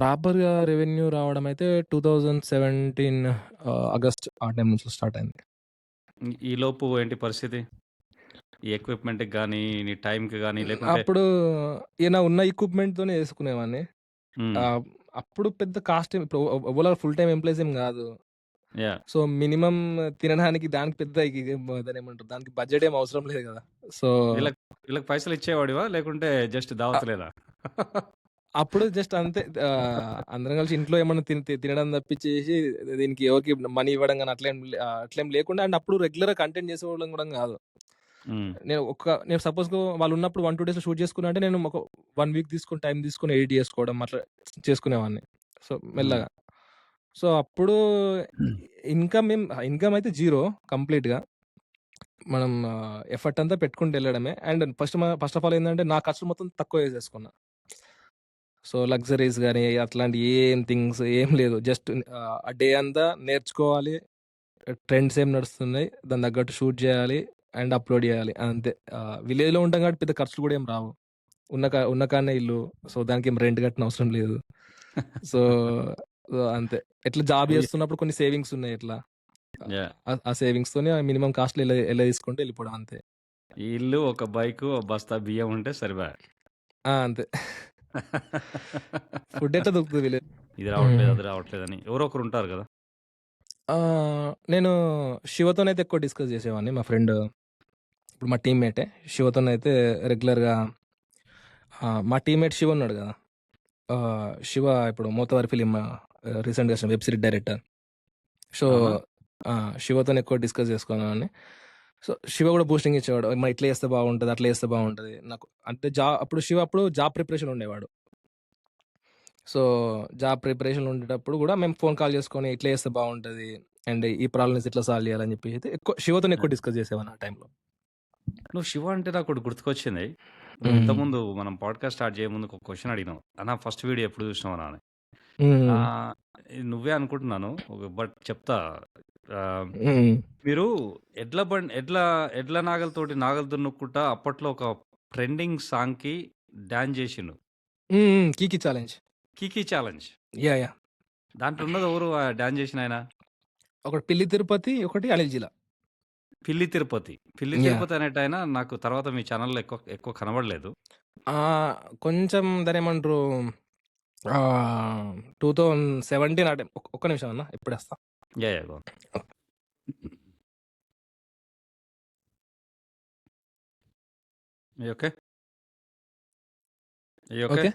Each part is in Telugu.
ప్రాపర్‌గా రెవెన్యూ రావడం అయితే 2017 ఆగస్ట్ ఆ టైం నుంచి స్టార్ట్ అయింది. ఈలోపు ఏంటి పరిస్థితి? ఈ ఎక్విప్‌మెంట్‌కి గానీ, నీ టైంకి గానీ లేకుంటే అప్పుడు ఉన్న ఎక్విప్‌మెంట్‌తోనే చేసుకునేవాడిని. హ్మ్. ఆహ్, అప్పుడు పెద్ద కాస్ట్ ఏం ఇప్పుడు ఎవల ఫుల్ టైమ్ ఎంప్లాయీస్ ఏం గాదు. యాహ్! సో, మినిమమ్ తినడానికి దానికి పెద్ద దాన్నేమంటారు దానికి బడ్జెట్ ఏమి అవసరం లేదు గదా! సో, వీళ్ళకి వీళ్ళకి పైసలిచ్చేవాడివా? లేకుంటే జస్ట్ అ దావతులేనా? అప్పుడు జస్ట్ అంతే అందరం కలిసి ఇంట్లో ఏమన్నా తినడం తప్పించేసి దీనికి ఎవరికీ మనీ ఇవ్వడం గాని అట్లేం లేకుండా అండ్ అప్పుడు రెగ్యులర్‌గా కంటెంట్ చేసేవాళ్ళం గూడా గాదు. హ్మ్. నేను సపోజ్‌గా వాళ్ళున్నప్పుడు 1, 2 డేస్‌లో షూట్ చేసుకున్నా అంటే నేను ఒక 1 వీక్ తీసుకొని టైం తీసుకొని ఎడిట్ చేసుకోవడం అట్లా చేసుకునేవాడిని. సో, హ్మ్. మెల్లగా. సో, అప్పుడు ఇన్‌కమ్ అయితే జీరో కంప్లీట్‌గా. మనం ఎఫర్ట్ అంతా పెట్టుకుంటూ ఎళ్ళడమే. అండ్ ఫస్ట్ ఆఫ్ ఆల్ ఏందంటే నా ఖర్చులు మొత్తం తక్కువ చేసేసుకున్నా. సో, లగ్జరీస్ గాని అట్లాంటి థింగ్స్ ఏం లేదు. జస్ట్ ఆ డే అంతా నేర్చుకోవాలి. ట్రెండ్స్ ఏం నడుస్తున్నాయి. దానికి తగ్గట్టు షూట్ చేయాలి అండ్ అప్‌లోడ్ చేయాలి అంతే. విలేజ్‌లో ఉంటాం కాబట్టి పెద్ద ఖర్చులు కూడా ఏం రావు. ఉన్న కాడనే ఇల్లు. సో, దానికేం రెంట్ కట్టనవసరం లేదు. సో, అంతే. ఎట్లా జాబ్ ఈ చేస్తున్నప్పుడు కొన్ని సేవింగ్స్ ఉన్నాయి ఇట్లా. యాహ్! ఆ సేవింగ్స్‌తోని మినిమమ్ కాస్ట్‌లో ఎల్ల తీసుకుంటూ వెళ్ళిపోవడం అంతే. ఈ ఇల్లు, ఒక బైకు, ఓ బస్తా బియ్యం ఉంటే సరిపాయే. అంతే. ఫుడ్ ఎట్లా దొరుకుతది విలేజ్. ఇది రావట్లేదు, హ్మ్. అది రావట్లేదని. ఎవరో ఒకరుంటారు గదా! నేను శివతోనైతే ఎక్కువ డిస్కస్ చేసేవాడిని. మా ఫ్రెండ్ ఇప్పుడు మా టీమ్‌మేటే. శివతోనైతే రెగ్యులర్‌గా మా టీమ్‌మేట్ శివ ఉన్నాడు గదా! శివ ఇప్పుడు 'మోతవారి ఫిలిం' రీసెంట్‌గా వచ్చిన వెబ్ సిరీస్ డైరెక్టర్. సో, అవునా? శివతోని ఎక్కువ డిస్కస్ చేసుకునేవాడిని. సో, శివ గూడా బూస్టింగ్ ఇచ్చేవాడు. "అమ్మా! ఇట్లా చేస్తే బాగుంటది, అట్లా చేస్తే బాగుంటది." నాకు అంటే అప్పుడు జాబ్ ప్రిపరేషన్‌లో ఉండేవాడు. సో, జాబ్ ప్రిపరేషన్‌లో ఉండేటప్పుడు గూడా మేము ఫోన్ కాల్ చేసుకొని ఇట్లా చేస్తే బాగుంటది. అండ్ ఈ ప్రాబ్లమ్స్ ఎట్లా సాల్వ్ చేయాలని చెప్పేసి అయితే శివతోని ఆ! ఎక్కువ డిస్కస్ చేసేవాడిని ఆ టైంలో. నువ్వు 'శివ' అంటే నాకొకటి గుర్తుకొచ్చింది. నువ్వు హ్మ్. ఇంతకుముందు మనం పాడ్‌కాస్ట్ స్టార్ట్ చేయముందు ఒక క్వెషన్ అడిగినావు. అన్న ఫస్ట్ వీడియో ఎప్పుడు చూసినావన్నా అని. హ్మ్. ఆహ్, ఇది నువ్వే అనుకుంటున్నాను. బట్ చెప్తా. ఆహ్, హ్మ్. మీరు ఎడ్ల ఎడ్ల నాగలితోటి నాగలి దున్నుకుంటా అప్పట్లో ఒక ట్రెండింగ్ సాంగ్‌కి డాన్స్ జేసిండు. హ్మ్. హ్మ్. 'Kiki challenge.' 'Kiki challenge.' Yeah! దాంట్లో ఉన్నది ఎవరు డాన్స్ జేసినాయన? ఒకటి 'పిల్లి తిరుపతి', ఒకటి 'అనిల్ జిలా.' 'పిల్లి తిరుపతి.' 'పిల్లి యాహ్! తిరుపతి' అనేటాయన నాకు తర్వాత మీ ఛానెల్‌లో ఎక్కువ ఎక్కువ కనబడలేదు. కొంచెం దాన్నేమంటారు 2017 ఆ టైం. ఒక్క నిమిషం అన్న ఇప్పుడొస్తా. Yeah! Yeah! Go on. You okay? You okay? Okay.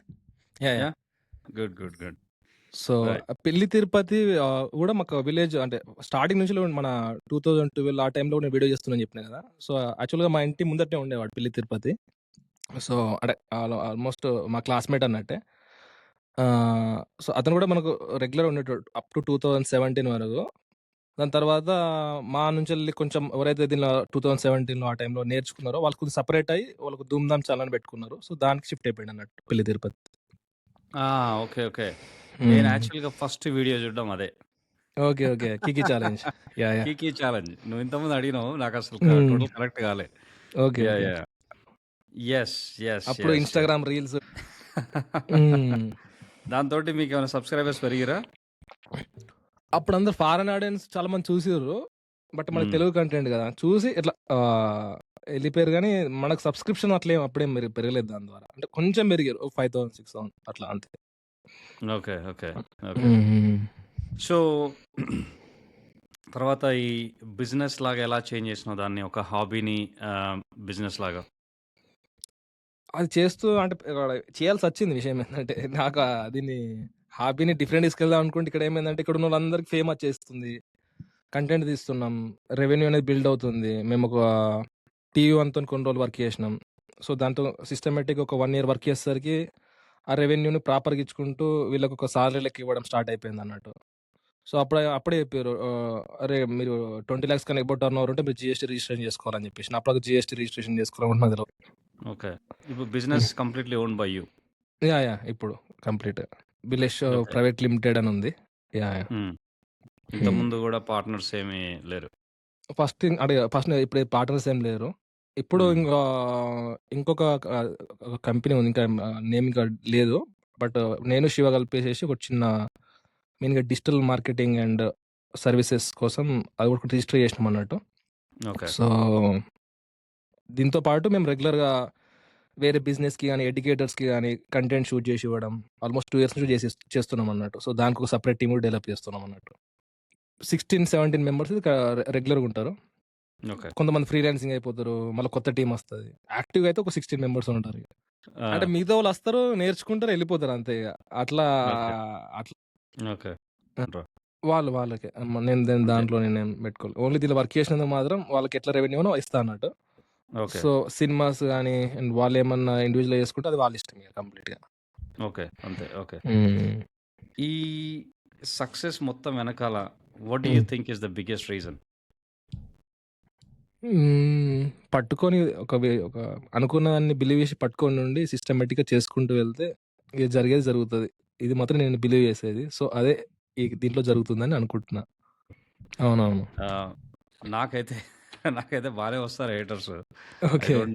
Yeah! Yeah! Good. Good. Good. So, right. 'Pilli Tirupati' గూడా మాకు విలేజ్ అంటే స్టార్టింగ్ నుంచి మన 2012 ఆ టైంలో నేను వీడియో చేస్తున్నా అని చెప్పినా గదా! సో, యాక్చువల్‌గా మా ఇంటి ముందటనే ఉండేవాడు 'పిల్లి తిరుపతి.' సో, అంటే ఆల్‌మోస్ట్ మా క్లాస్‌మేట్ అన్నట్టే. సో, అతను గూడా మనకు రెగ్యులర్‌గా ఉండేటోడు అప్ టు 2017 వరకు. దాని తర్వాత మా నుంచెల్లి కొంచెం ఎవరైతే దీనిలో 2017లో ఆ టైంలో నేర్చుకున్నారో వాళ్ళు కొద్దిగా సెపరేట్ అయ్యి వాళ్ళకు 'ధూమ్ ధామ్' ఛానెల్ పెట్టుకున్నారు. సో, దానికి షిఫ్ట్ అయిపోయాడన్నట్టు 'పిల్లి తిరుపతి.' ఆ! ఓకే. ఓకే. నేను హ్మ్. యాక్చువల్‌గా ఫస్ట్ వీడియో చూడడం అదే. Okay. Okay. 'Kiki challenge.' Yeah! 'Kiki challenge.' నువ్వు ఇంతకుముందు అడిగినావు. నాకసలు హ్మ్. టోటల్ కనెక్ట్ కాలే. Okay. Yeah! Okay. Yeah! Yes. Yes. అప్పుడు యెస్. యెస్. Instagram reels. హ్మ్. దాంతోటి మీకేమైనా సబ్‌స్క్రైబర్స్ పెరిగిర్రా? అప్పుడందరూ ఫారెన్ ఆడియన్స్ చాలా మంది చూసిర్రు. బట్ మనకు హ్మ్. తెలుగు కంటెంట్ గదా! చూసి ఇట్లా ఎళ్ళిపోయారు గానీ, మనకు సబ్స్క్రిప్షన్ అప్పుడేం పెరగలేదు దాని ద్వారా. అంటే కొంచెం పెరిగారు. 5,000, 6,000 అట్లా అంతే. ఓకే. ఓకే. ఓకే. హ్మ్. హ్మ్. సో, తర్వాత ఈ బిజినెస్ లాగా ఎలా చేంజ్ చేసినావు దాన్ని? ఒక హాబీని బిజినెస్ లాగా? అది చేస్తూ అంటే చేయాల్సొచ్చింది విషయం ఏందంటే, నాకు దీన్ని హాబీని డిఫరెంట్ తీసుకెళ్దాం అనుకుంటే ఇక్కడేమైందంటే, ఇక్కడున్నోళ్ళందరికి ఫేమ్ వచ్చేస్తుంది. కంటెంట్ తీస్తున్నాం. రెవెన్యూ అనేది బిల్డ్ అవుతుంది. మేమొక టీవీ వన్‌తోని కొన్ని రోజులు వర్క్ చేసినాం. సో, దాంతో సిస్టమాటిక్‌గా ఒక 1 ఇయర్ వర్క్ చేసేసరికి, ఆ రెవెన్యూని ప్రాపర్‌గా ఇచ్చుకుంటూ వీళ్ళకొక సాలరీ లెక్క ఇవ్వడం స్టార్ట్ అయిపోయిందన్నట్టు. సో, అప్పుడే చెప్పారు. "అరే! మీరు 20,00,000 కన్నా అబోవ్ టర్నోవర్ ఉంటే మీరు జీఎస్టీ రిజిస్ట్రేషన్ చేసుకోవాలని" చెప్పేసి. అప్పటిదాకా జీఎస్టీ రిజిస్ట్రేషన్ చేసుకోవడం కూడా నాకు తెలవదు. ఓకే. ఇప్పుడు హ్మ్. Business completely owned by you. Yeah! ఇప్పుడు కంప్లీట్. బిలేష్ ఓకే. ప్రైవేట్ లిమిటెడ్ అని ఉంది. యాహ్! హ్మ్. హ్మ్. ఇంతకుముందు గూడా పార్ట్నర్స్ ఏమీ లేరు. ఫస్ట్ ఇప్పుడు పార్ట్నర్స్ ఏం లేరు. ఇప్పుడు హ్మ్. ఇంకొక కంపెనీ ఉంది. ఇంకా నేమ్ ఇంకా లేదు. బట్ నేను, శివ కలిపేసేసి ఒక చిన్న మెయిన్‌గా డిజిటల్ మార్కెటింగ్ అండ్ సర్వీసెస్ కోసం అది ఒకటి రిజిస్టర్ చేసినామన్నట్టు. ఓకే. సో, దీంతో పాటు మేము రెగ్యులర్‌గా వేరే బిజినెస్‌కి గాని, ఎడ్యుకేటర్స్‌కి గాని కంటెంట్ షూట్ చేసి ఇవ్వడం. ఆల్మోస్ట్ 2 ఇయర్స్ నుంచి చేస్తున్నామన్నట్టు. సో, దానికి ఒక సెపరేట్ టీమ్ కూడా డెవలప్ చేస్తున్నామన్నట్టు. 16, 17 మెంబర్స్ రెగ్యులర్‌గా ఉంటారు. ఓకే. కొంతమంది ఫ్రీలాన్సింగ్ అయిపోతారు. మళ్ళీ కొత్త టీమ్ వస్తది. యాక్టివ్‌గా అయితే ఒక 16 మెంబర్స్ ఉంటారు ఇగ. ఆ! అంటే మిగతా వాళ్ళు వస్తారు, నేర్చుకుంటారు, ఎళ్ళిపోతారు అంతే ఇగ. అట్లా ఓకే. అట్లా ఓకే. ర వాళ్ళకే. నేను అంతే. దాంట్లో నేనేం పెట్టుకోలేదు. ఓన్లీ దీనిలో వర్క్ చేసినందుకు మాత్రం వాళ్ళకి ఎట్లా రెవెన్యూనో ఇస్తా అన్నట్టు. ఓకే. సో, సినిమాస్ గాని అండ్ వాళ్ళేమన్నా ఇండివిడ్యువల్‌గా చేసుకుంటే అది వాళ్ళ ఇష్టం ఇగ కంప్లీట్‌గా. ఓకే. అంతే. ఓకే. హ్మ్. ఈ సక్సెస్ మొత్తం వెనకాల వాట్ డు యూ హ్మ్. Think is the biggest reason? హ్మ్. పట్టుకొని ఒక అనుకున్న దాన్ని బిలీవ్ చేసి పట్టుకొని నుండి సిస్టమాటిక్‌గా చేసుకుంటూ వెళ్తే ఇగ జరిగేది జరుగుతది. ఇది మాత్రం నేను బిలీవ్ చేసేది. సో, అదే దీంట్లో జరుగుతుందని అనుకుంటున్నా. అవునవును. ఆహ్, నాకైతే నాకైతే బానే వస్తారు హేటర్స్. I okay. డోంట్